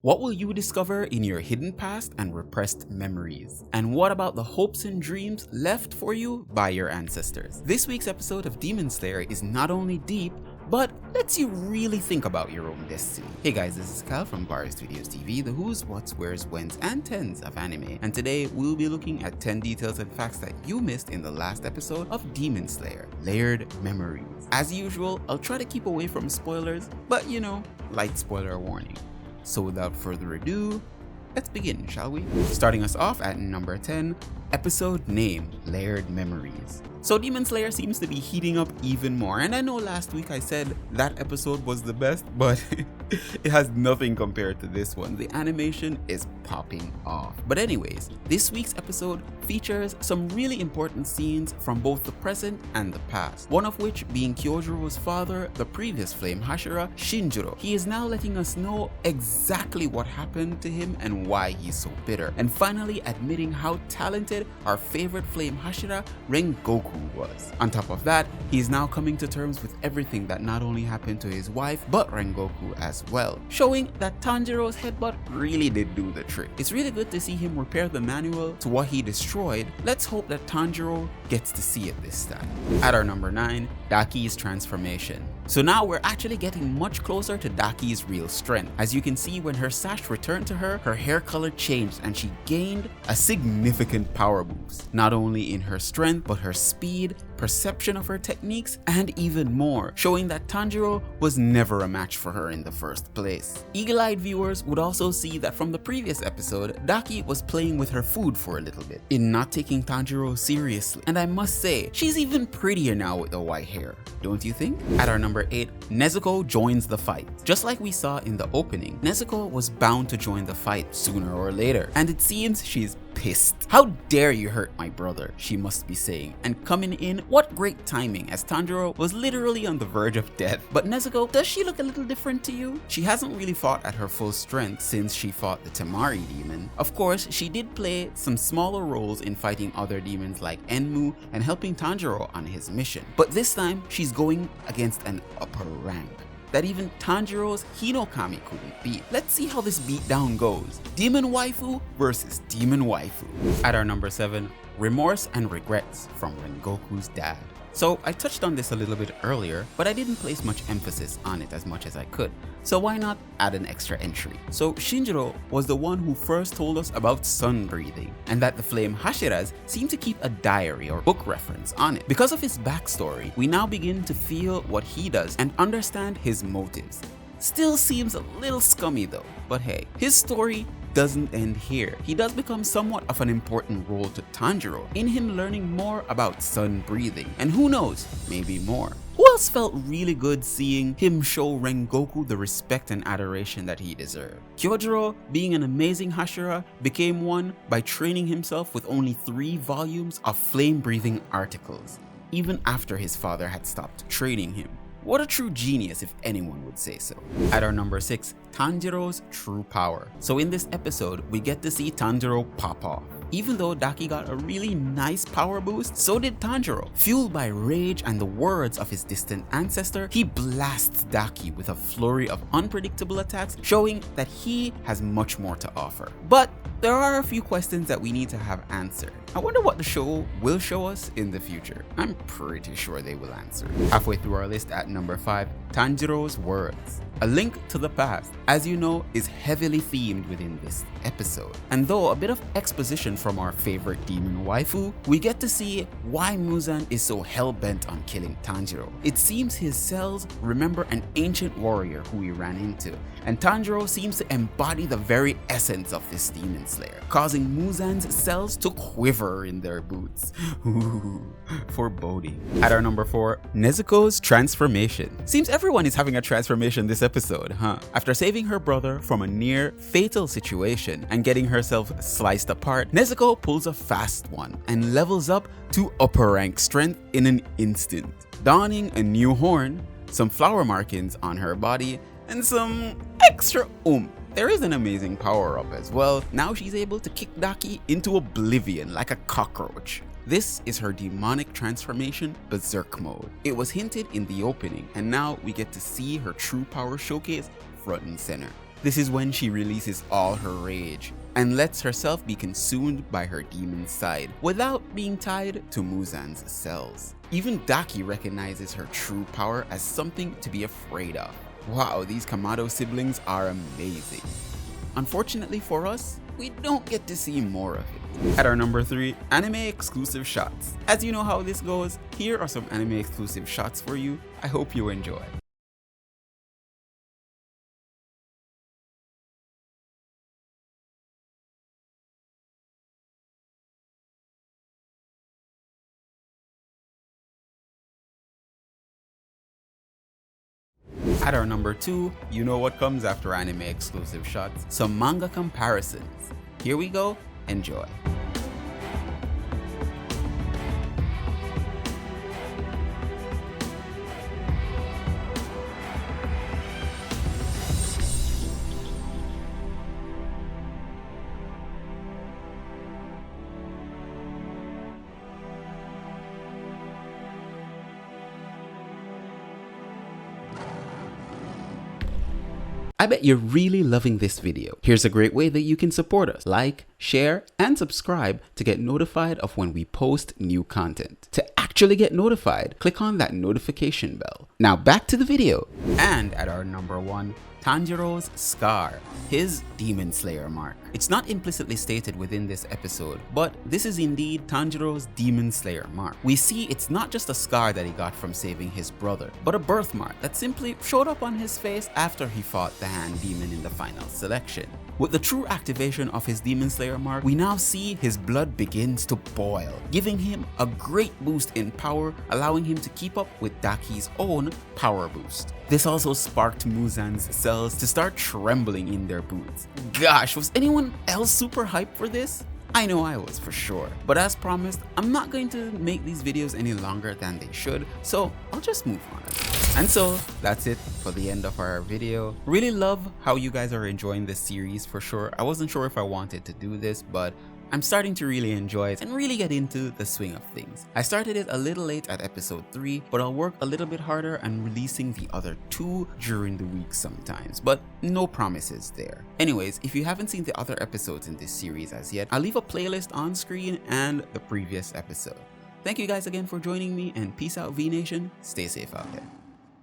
What will you discover in your hidden past and repressed memories? And what about the hopes and dreams left for you by your ancestors? This week's episode of Demon Slayer is not only deep, but lets you really think about your own destiny. Hey guys, this is Cal from Varistudiostv, the who's, what's, where's, when's, and tens of anime. And today we'll be looking at 10 details and facts that you missed in the last episode of Demon Slayer, Layered Memories. As usual, I'll try to keep away from spoilers, but light spoiler warning. So without further ado, let's begin, shall we? Starting us off at number 10, episode name, Layered Memories. So Demon Slayer seems to be heating up even more, and I know last week I said that episode was the best, but it has nothing compared to this one. The animation is popping off. But anyways, this week's episode features some really important scenes from both the present and the past, one of which being Kyojiro's father, the previous Flame Hashira, Shinjiro. He is now letting us know exactly what happened to him and why he's so bitter, and finally admitting how talented our favorite Flame Hashira, Rengoku, was. On top of that, he is now coming to terms with everything that not only happened to his wife, but Rengoku as well, showing that Tanjiro's headbutt really did do the trick. It's really good to see him repair the manual to what he destroyed. Let's hope that Tanjiro gets to see it this time. At our number 9, Daki's transformation. So now we're actually getting much closer to Daki's real strength. As you can see, when her sash returned to her, her hair color changed and she gained a significant power boost, not only in her strength, but her speed, perception of her techniques, and even more, showing that Tanjiro was never a match for her in the first place. Eagle-eyed viewers would also see that from the previous episode, Daki was playing with her food for a little bit, in not taking Tanjiro seriously. And I must say, she's even prettier now with the white hair, don't you think? At our number 8, Nezuko joins the fight. Just like we saw in the opening, Nezuko was bound to join the fight sooner or later, and it seems she's pissed. How dare you hurt my brother, she must be saying. And coming in, what great timing, as Tanjiro was literally on the verge of death. But Nezuko, does she look a little different to you? She hasn't really fought at her full strength since she fought the Temari demon. Of course, she did play some smaller roles in fighting other demons like Enmu and helping Tanjiro on his mission. But this time, she's going against an upper rank that even Tanjiro's Hinokami couldn't beat. Let's see how this beatdown goes. Demon waifu versus demon waifu. At our number 7, Remorse and Regrets from Rengoku's dad. So I touched on this a little bit earlier, but I didn't place much emphasis on it as much as I could. So why not add an extra entry? So Shinjiro was the one who first told us about sun breathing, and that the Flame Hashiras seem to keep a diary or book reference on it. Because of his backstory, we now begin to feel what he does and understand his motives. Still seems a little scummy though, but hey, his story doesn't end here. He does become somewhat of an important role to Tanjiro in him learning more about sun breathing, and who knows, maybe more. Who else felt really good seeing him show Rengoku the respect and adoration that he deserved? Kyojiro, being an amazing Hashira, became one by training himself with only 3 volumes of flame-breathing articles, even after his father had stopped training him. What a true genius, if anyone would say so. At our number 6, Tanjiro's true power. So in this episode, we get to see Tanjiro pop off. Even though Daki got a really nice power boost, so did Tanjiro. Fueled by rage and the words of his distant ancestor, he blasts Daki with a flurry of unpredictable attacks, showing that he has much more to offer. But there are a few questions that we need to have answered. I wonder what the show will show us in the future. I'm pretty sure they will answer. Halfway through our list at number 5, Tanjiro's words. A link to the past, as you know, is heavily themed within this episode. And though a bit of exposition from our favorite demon waifu, we get to see why Muzan is so hell-bent on killing Tanjiro. It seems his cells remember an ancient warrior who he ran into, and Tanjiro seems to embody the very essence of this demon slayer, causing Muzan's cells to quiver in their boots. Ooh, foreboding. At our number 4, Nezuko's transformation. Seems everyone is having a transformation this episode, huh? After saving her brother from a near fatal situation and getting herself sliced apart, Nezuko pulls a fast one and levels up to upper rank strength in an instant, donning a new horn, some flower markings on her body, and some extra oomph. There is an amazing power up as well. Now she's able to kick Daki into oblivion like a cockroach. This is her demonic transformation, Berserk mode. It was hinted in the opening, and now we get to see her true power showcase front and center. This is when she releases all her rage and lets herself be consumed by her demon side without being tied to Muzan's cells. Even Daki recognizes her true power as something to be afraid of. Wow, these Kamado siblings are amazing. Unfortunately for us, we don't get to see more of it. At our number 3, anime exclusive shots. As you know how this goes, here are some anime exclusive shots for you. I hope you enjoy. At our number 2, you know what comes after anime exclusive shots, some manga comparisons. Here we go, enjoy. I bet you're really loving this video. Here's a great way that you can support us. Like, share, and subscribe to get notified of when we post new content. To actually get notified, click on that notification bell. Now back to the video. And at our number 1, Tanjiro's scar, his Demon Slayer mark. It's not implicitly stated within this episode, but this is indeed Tanjiro's Demon Slayer mark. We see it's not just a scar that he got from saving his brother, but a birthmark that simply showed up on his face after he fought the hand demon in the final selection. With the true activation of his Demon Slayer mark, we now see his blood begins to boil, giving him a great boost in power, allowing him to keep up with Daki's own power boost. This also sparked Muzan's cells to start trembling in their boots. Gosh, was anyone else super hyped for this? I know I was for sure. But as promised, I'm not going to make these videos any longer than they should, so I'll just move on. And so that's it for the end of our video. Really love how you guys are enjoying this series for sure. I wasn't sure if I wanted to do this, but I'm starting to really enjoy it and really get into the swing of things. I started it a little late at episode 3, but I'll work a little bit harder on releasing the other 2 during the week sometimes, but no promises there. Anyways, if you haven't seen the other episodes in this series as yet, I'll leave a playlist on screen and the previous episode. Thank you guys again for joining me, and peace out V Nation, stay safe out there.